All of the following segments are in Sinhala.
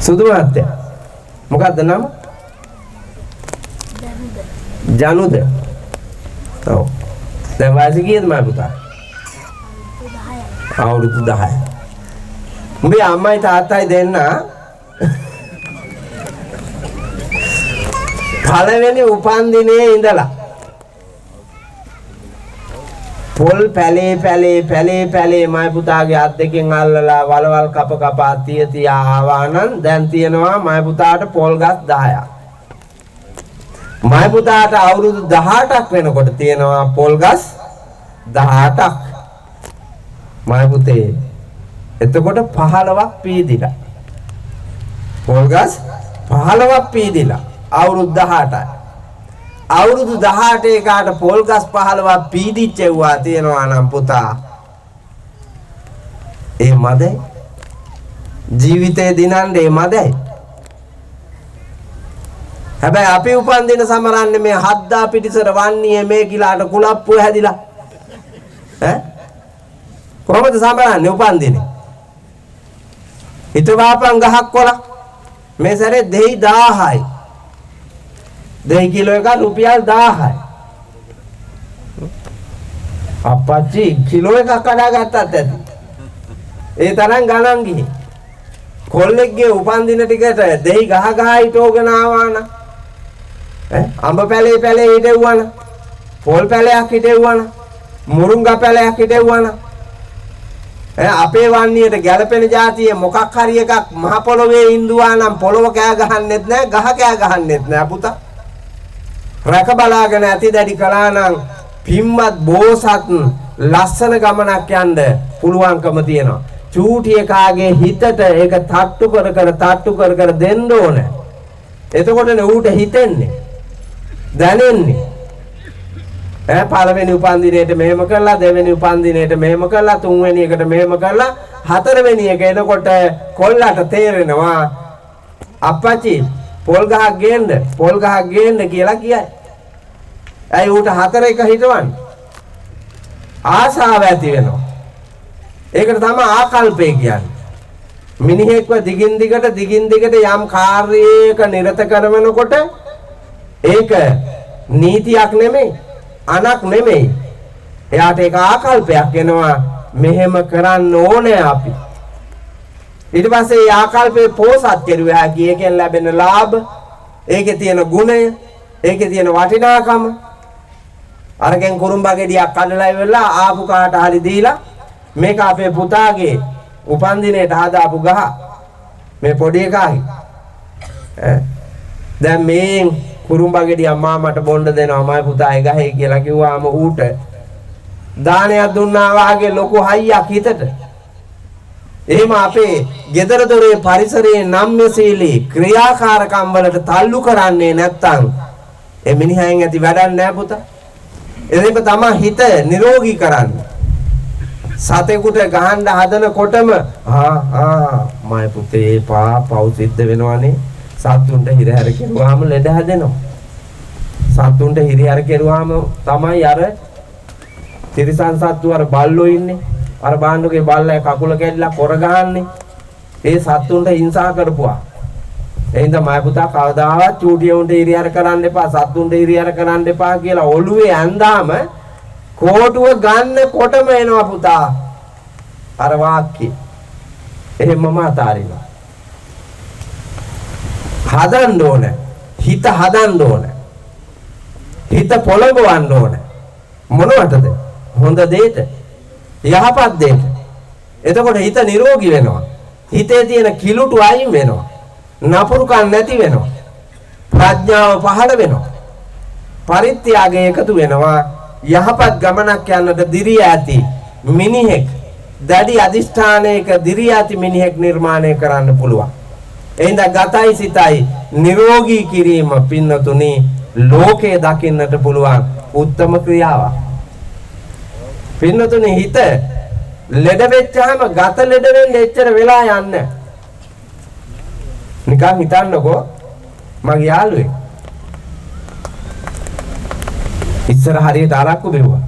සුදු මහත්තයා. මොකක්ද නම? ජනුද. ඔව්. දැන් වාසි කීයද මම පුතා? අවුරුදු 10. උඹේ අම්මයි තාත්තයි දෙන්න පළවෙනි උපන් දිනේ ඉඳලා පොල් පැලේ මයි පුතාගේ අත් දෙකෙන් අල්ලලා වලවල් කප කපා තියා ආවා නම් දැන් තියෙනවා මයි පුතාට පොල් ගස් 10ක්. මයි පුතාට අවුරුදු 18ක් වෙනකොට තියෙනවා පොල් ගස් 18ක්. මයි පුතේ එතකොට 15ක් පීදිලා. පොල් ගස් 15ක් පීදිලා අවුරුදු 18යි. අවුරුදු 18 එකට පොල් ගස් 15ක් පීදිච්චෙව්වා තියෙනවා නම් පුතා ඒ මදේ ජීවිතේ දිනන්නේ මදේ. හැබැයි අපි උපන් දින සමරන්නේ මේ හද්දා පිටිසර වන්නේ මේ කිලාට කුලප්පු හැදිලා ඈ කොහොමද සමරන්නේ උපන් දිනේ? හිතවාපන් ගහක් කොල මේ සැරේ දෙහි 1000යි. 2 කිලෝ එක රුපියල් 1000යි. අපච්චි කිලෝ එකක් කඩා ගත්තත් ඇති. ඒ තරම් ගණන් ගිහි. කොල්ලෙක්ගේ උපන් දින ටිකට දෙහි ගහ හිටෝගෙන ආවා නම් අඹ පැලේ හිටෙව්වන පොල් පැලයක් හිටෙව්වන මුරුංගා පැලයක් හිටෙව්වන අපේ වන්නේට ගැලපෙන જાතියේ මොකක් හරි එකක් මහ පොළොවේ ඉඳුවා නම් පොළොව කෑ ගහන්නෙත් නෑ ගහ කෑ ගහන්නෙත් නෑ පුතා. රැක බලාගෙන ඇති දැඩි කළා නම් පිම්වත් බෝසත් ලස්සන ගමනක් යන්න පුළුවන්කම තියෙනවා. චූටි එකාගේ හිතට ඒක තට්ටු කර දෙන්න ඕන. එතකොටනේ ඌට හිතෙන්නේ දැනෙන්නේ. පළවෙනි උපන් දිනේට මෙහෙම කළා, දෙවෙනි උපන් දිනේට මෙහෙම කළා, තුන්වෙනි එකට මෙහෙම කළා, හතරවෙනි එක එනකොට කොල්ලට තේරෙනවා අප්පච්චි පොල් ගහක් ගේන්න කියලා කියයි. ඇයි ඌට 4 එක හිටවන්නේ? ආසාව ඇති වෙනවා. ඒකට තමයි ආකල්පය කියන්නේ. මිනිහෙක්ව දිගින් දිගට යම් කාර්යයක නිරත කරනකොට ඒක නීතියක් නෙමෙයි, අනක් නෙමෙයි. එයාට ඒක ආකල්පයක් එනවා මෙහෙම කරන්න ඕනේ අපි. ඊට පස්සේ ඒ ආකල්පේ පෝසත් කෙරුවා හැකි එකෙන් ලැබෙන ලාභ, ඒකේ තියෙන ගුණය, ඒකේ තියෙන වටිනාකම. අරගෙන් කුරුම්බා ගෙඩියක් කඩලා ඉවරලා ආපු කාට හරි දීලා මේක අපේ පුතාගේ උපන් දිනේට හදාපු ගහ මේ පොඩි එකාගේ දැන් මේ කුරුම්බා ගෙඩිය අම්මා මට බොන්න දෙනවා මයි පුතා ඒ ගහේ කියලා කිව්වාම ඌට දානයක් දුන්නා වාගේ ලොකු හයියක් හිතට. එහෙම අපේ ගෙදර දොරේ පරිසරයේ නම්‍යශීලී ක්‍රියාකාරකම් වලට තල්ලු කරන්නේ නැත්තම් ඒ මිනිහාෙන් ඇති වැඩක් නෑ පුතා. එදිනෙක තමයි හිත නිරෝගී කරන්නේ. සතෙකුට ගහන්න හදනකොටම මයි පුතේ පව් සිද්ධ වෙනවනේ. සතුන්ට හිරහැර කෙරුවාම ලෙඩ හැදෙනවා. සතුන්ට හිරහැර කෙරුවාම තමයි අර තිරිසන් සත්තු අර බල්ලෝ ඉන්නේ. අර බාණ්ඩුගේ බල්ලා කකුල කැඩිලා කොර ගහන්නේ. ඒ සතුන්ට හිංසා කරපුවා. එහෙනම් මයි පුතා කවදාවත් චූටිය උන්ට හිරහැර කරන්න එපා, සතුන්ට හිරහැර කරන්න එපා කියලා ඔළුවේ ඇඳාම කෝටුව ගන්නකොටම එනවා පුතා අර වාක්‍ය. එහෙමම අතාරිනවා. හදන්න ඕන. හිත හදන්න ඕන. හිත පොළඹවන්න ඕන. මොනවටද? හොඳ දෙයට. යහපත් දෙයට. එතකොට හිත නිරෝගී වෙනවා. හිතේ තියෙන කිලුටු අයින් වෙනවා. නපුරුකම් නැති වෙනවා. ප්‍රඥාව පහළ වෙනවා. පරිත්‍යාගය එකතු වෙනවා. යහපත් ගමනක් යන්නට දිරිය ඇති මිනිහෙක්, දැඩි අදිෂ්ඨානයක දිරිය ඇති මිනිහෙක් නිර්මාණය කරන්න පුළුවන්. එහෙනම් ගතයි සිතයි නිරෝගී කිරීම පින්නතුනි ලෝකේ දකින්නට පුළුවන් උත්තම ක්‍රියාවක්. පින්නතුනි හිත ලෙඩ වෙච්චාම ගත ලෙඩ වෙන්න එච්චර වෙලා යන්නේ. නිකන් හිතන්නකෝ මගේ යාළුවෙක් ඉස්සර හරියට අරක්කු බෙව්වා.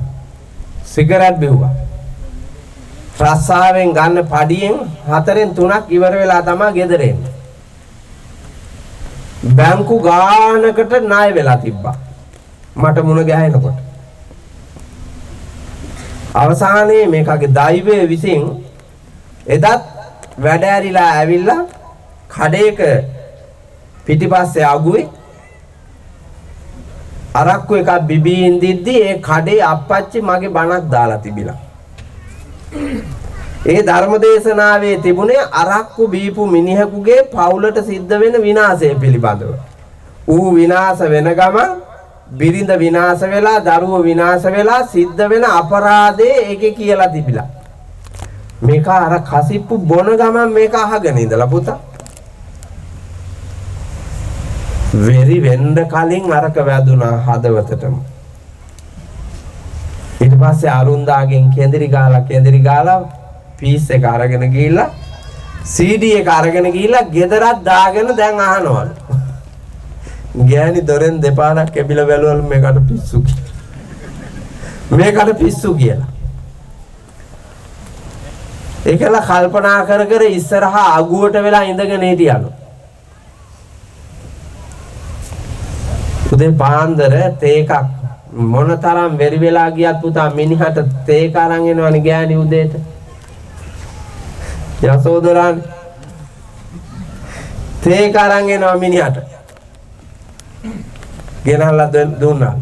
සිගරට් බෙව්වා. රස්සාවෙන් ගන්න පඩියෙන් 4න් 3ක් ඉවර වෙලා තමයි ගෙදර එන්නේ. බැංකු ගානකට ණය වෙලා තිබ්බා. මට මුණ ගැහෙනකොට. අවසානයේ මේකගේ දෛවය විසින් එදත් වැඩ ඇරිලා ඇවිල්ලා කඩේක පිටිපස්සේ අගුවේ අරක්කු එකක් බිබීන් දිද්දී ඒ කඩේ අප්පච්චි මගේ බණක් දාලා තිබිලා. ඒ ධර්මදේශනාවේ තිබුණේ අරක්කු බීපු මිනිහෙකුගේ පවුලට සිද්ධ වෙන විනාශය පිළිබඳව. ඌ විනාශ වෙන ගමන් බිරිඳ විනාශ වෙලා දරුවෝ විනාශ වෙලා සිද්ධ වෙන අපරාධේ ඒකේ කියලා තිබිලා. මේක අර කසිප්පු බොන ගමන් මේක අහගෙන ඉඳලා පුතා. වෙරි වෙන්න කලින් අරක වැදුනා හදවතටම. ඊට පස්සේ අරුන්දාගෙන් කෙඳිරි ගාලා පීස් එක අරගෙන ගිහිල්ලා CD එක අරගෙන ගිහිල්ලා ගෙදරක් දාගෙන දැන් අහනවලු. ගෑණි දොරෙන් දෙපාරක් එබිල බැලුවලු මේකට පිස්සු කියලා. ඒකල කල්පනා කර ඉස්සරහා අගුවට වෙලා ඉඳගෙන හිටියලු. උදේ පාන්දර තේකක් මොනතරම් වෙරි වෙලා ගියත් පුතා මිනිහට තේක අරන් එනවනේ ගෑණි උදේට. යසෝදරාන් තේක අරන් එනවා මිනිහට. ගෙනල්ලා දුන්නා.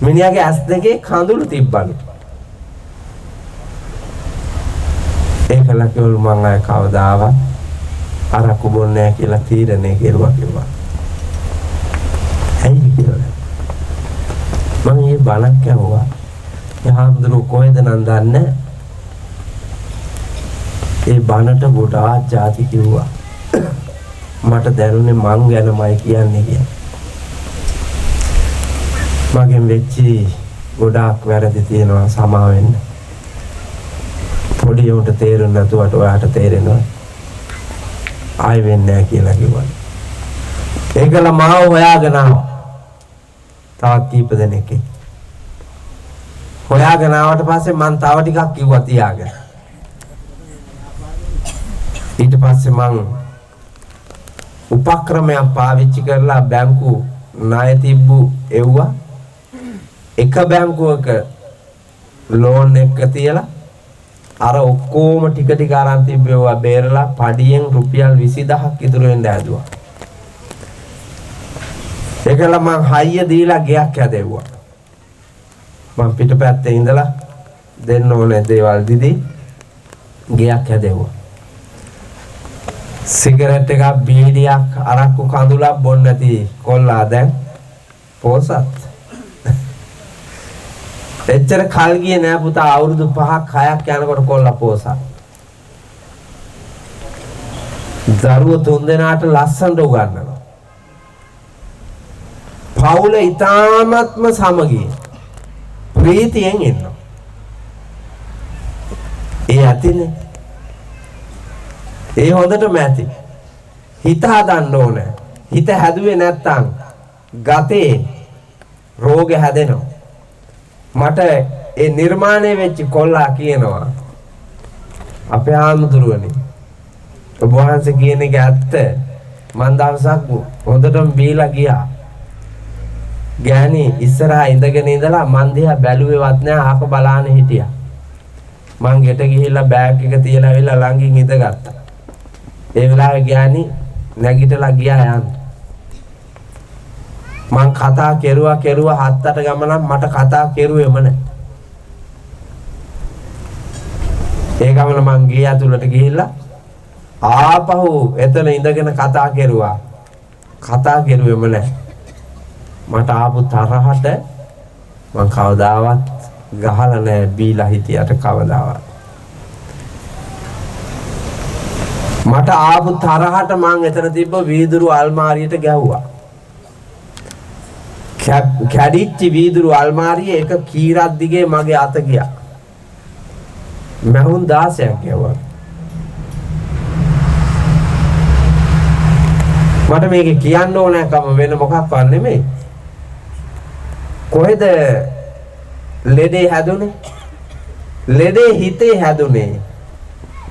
මිනිහාගේ ඇස් දෙකේ කඳුළු තිබ්බලු. ඒකල කිව්වලු මං අය කවදාවත් අරක්කු බොන්නේ නැහැ කියලා තීරණය කෙරුවා කිව්වා. ඇයි කියලා. මම මේ බණක් ඇහුවා. යහම්දුරු කොහෙද නම් දන්නේ. ඒ බණට ගොඩාක් ಜಾති කිව්වා. මට දැනුනේ මං ගැනමයි කියන්නේ කියලා. මගෙන් වෙච්චි ගොඩාක් වැරදි තියෙනවා සමා වෙන්න. පොඩි උන්ට තේරුම් නැතුවට ඔයාට තේරෙනවා. ආයෙ වෙන්නේ නැහැ කියලා කිව්වා. ඒකල මාව හොයාගෙන ආවා. තවත් කීප දෙනෙක්. හොයාගෙන ආවට පස්සේ මං තව ටිකක් කිව්වා තියාගෙන. ඊට පස්සේ මං උපක්‍රමයක් පාවිච්චි කරලා බැංකු ණය තිබ්බු එව්වා. එක බැංකුවක ලෝන් එක තියලා අර ඔක්කොම ටික අරන් තිබ්බේවා බේරලා පඩියෙන් රුපියල් 20000ක් ඉතුරු වෙන්න ඇදුවා. ඒකල මං හයිය දීලා ගයක් හැදෙව්වා. මං පිටපැත්තේ ඉඳලා දෙන්න ඕනේ දේවල් දිදී ගයක් හැදෙව්වා. සිගරට් එකක් බීඩියක් අරක්කු කඳුලක් බොන්න නැති කොල්ලා දැන් පොසත්. එච්චර කල් ගියේ නෑ පුතා අවුරුදු 5ක් 6ක් යනකොට කොල්ලා පොසත්. දරුවෝ 3 දෙනාට ලස්සනට උගන්වනවා. පවුල ඊ타ත්ම සමගිය ප්‍රීතියෙන් ඉන්නවා. ඒ ඇතිනේ. ඒ හොඳටම ඇති. හිත හදන්න ඕනේ. හිත හැදුවේ නැත්තම් ගතේ රෝග හැදෙනවා. මට ඒ නිර්මාණය වෙච්ච කොල්ලා කියනවා අපේ ආමුදුරුවනේ ඔබ වහන්සේ කියන එක ඇත්ත. මං දවසක් හොඳටම බීලා ගියා. ගෑණි ඉස්සරහා ඉඳගෙන ඉඳලා මං දිහා බැලුවේවත් නෑ ආක බලාන හිටියා. මං ගෙට ගිහිල්ලා බෑග් එක තියලා ඇවිල්ලා ළඟින් ඉඳගත්තා. ඒ වෙලාවේ ගෑණි නැගිටලා ගියා යන්න. මං කතා කෙරුවා 7-8 ගමනක් මට කතා කෙරුවේම නෑ. ඒ ගමන මං ගිය ඇතුළට ගිහිල්ලා ආපහු එතන ඉඳගෙන කතා කෙරුවා. කතා කෙරුවේම නෑ. මට ආපු තරහට මං කවදාවත් ගහලා නෑ බීලා හිටියට කවදාවත්. මට ආපු තරහට මං එතන තිබ්බ වීදුරු අල්මාරියට ගැහුවා. කැඩිච්ච වීදුරු අල්මාරියේ එක කීරක් දිගේ මගේ අත ගියා. මහුන් 16ක් ගැහුවා. මට මේක කියන්න ඕනෑකම වෙන මොකක්වත් නෙමෙයි. කොහෙද ලෙඩේ හැදුනේ? ලෙඩේ හිතේ හැදුනේ.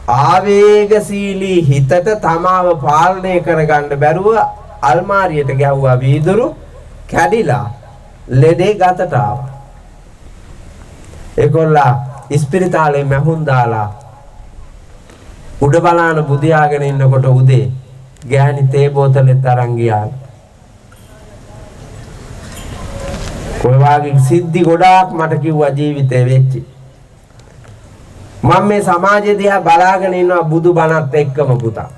ආවේගශීලී හිතට තමාව පාලනය කරගන්න බැරුව අල්මාරියට ගැහුවා වීදුරු කැඩිලා ලෙඩේ ගතට ආවා. ඒගොල්ලා ඉස්පිරිතාලේ මැහුම් දාලා උඩ බලාන බුදියාගෙන ඉන්නකොට උදේ ගෑණි තේ බෝතලෙත් අරන් ගියා. කොයි වගේ සිද්ධි ගොඩාක් මට කිව්වා ජීවිතේ වෙච්චි. මම මේ සමාජය දිහා බලාගෙන ඉන්නවා බුදු බණත් එක්කම පුතා.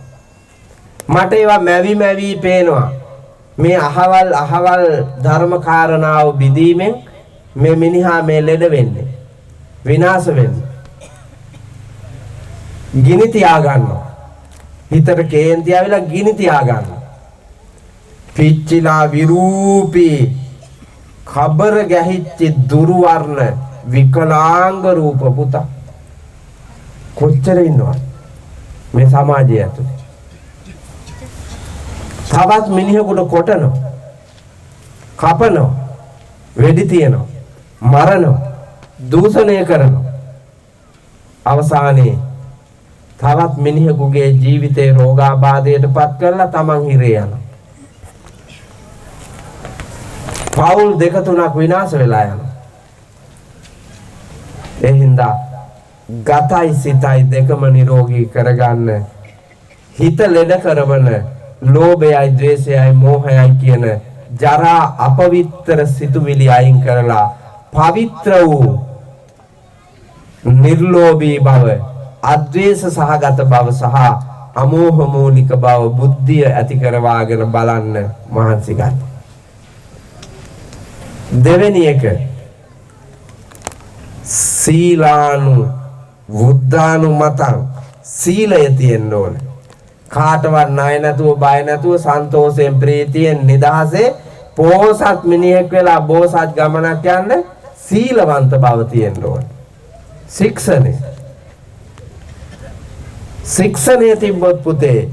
මට ඒවා මැවි පේනවා. මේ අහවල් ධර්ම කාරණාව බිඳීමෙන් මේ මිනිහා මේ ලෙඩ වෙන්නේ. විනාශ වෙන්නේ. ගිනි තියා ගන්නවා. හිතට කේන්ති ආවිලා ගිනි තියා ගන්නවා. පිච්චිලා විරූපී खबर ගැහිච්ච දුර්වර්ණ විකලාංග රූප පුතා කොච්චර ඉන්නවද මේ සමාජය ඇතුලේ. තවත් මිනිහෙකුට කොටනවා, කපනවා, වෙඩි තියනවා, මරනවා, දූෂණය කරනවා. අවසානයේ තවත් මිනිහෙකුගේ ජීවිතේ රෝගාබාධයට පත් කරලා තමන් හිරේ යනවා. පවුල් දෙක තුනක් විනාශ වෙලා යනවා. ඒ හින්දා ගතයි සිතයි දෙකම නිරෝගී කරගන්න හිත ලෙඩ කරවන ලෝභයයි ද්වේෂයයි මෝහයයි කියන ජරා අපවිත්‍ර සිතුවිලි අයින් කරලා පවිත්‍ර වූ නිර්ලෝභී බව, අද්වේෂ සහගත බව සහ අමෝහ මූලික බව බුද්ධිය ඇති කරවාගෙන බලන්න මහන්සි ගන්න. දෙවෙනි එක සීලානු බුද්ධානු මතං සීලය තියෙන්න ඕන. කාටවත් ණය නැතුව බය නැතුව සන්තෝෂයෙන් ප්‍රීතියෙන් නිදහසේ පෝසත් මිනිහෙක් වෙලා බෝසත් ගමනක් යන්න සීලවන්ත බව තියෙන්න ඕන. ශික්ෂණය තිබ්බොත් පුතේ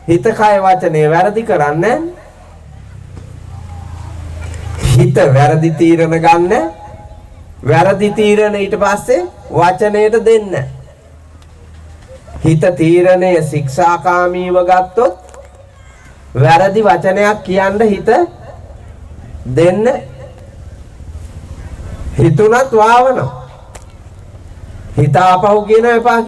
හිත කය වචනේ වැරදි කරන්නේ. හිත වැරදි තීරණ ගන්න, වැරදි තීරණ ඊට පස්සේ වචනයට දෙන්න. හිත තීරණය ශික්ෂාකාමීව ගත්තොත් වැරදි වචනයක් කියන්න හිත දෙන්න. හිතුණත් වාවනවා. හිත ආපහු කියන එපා.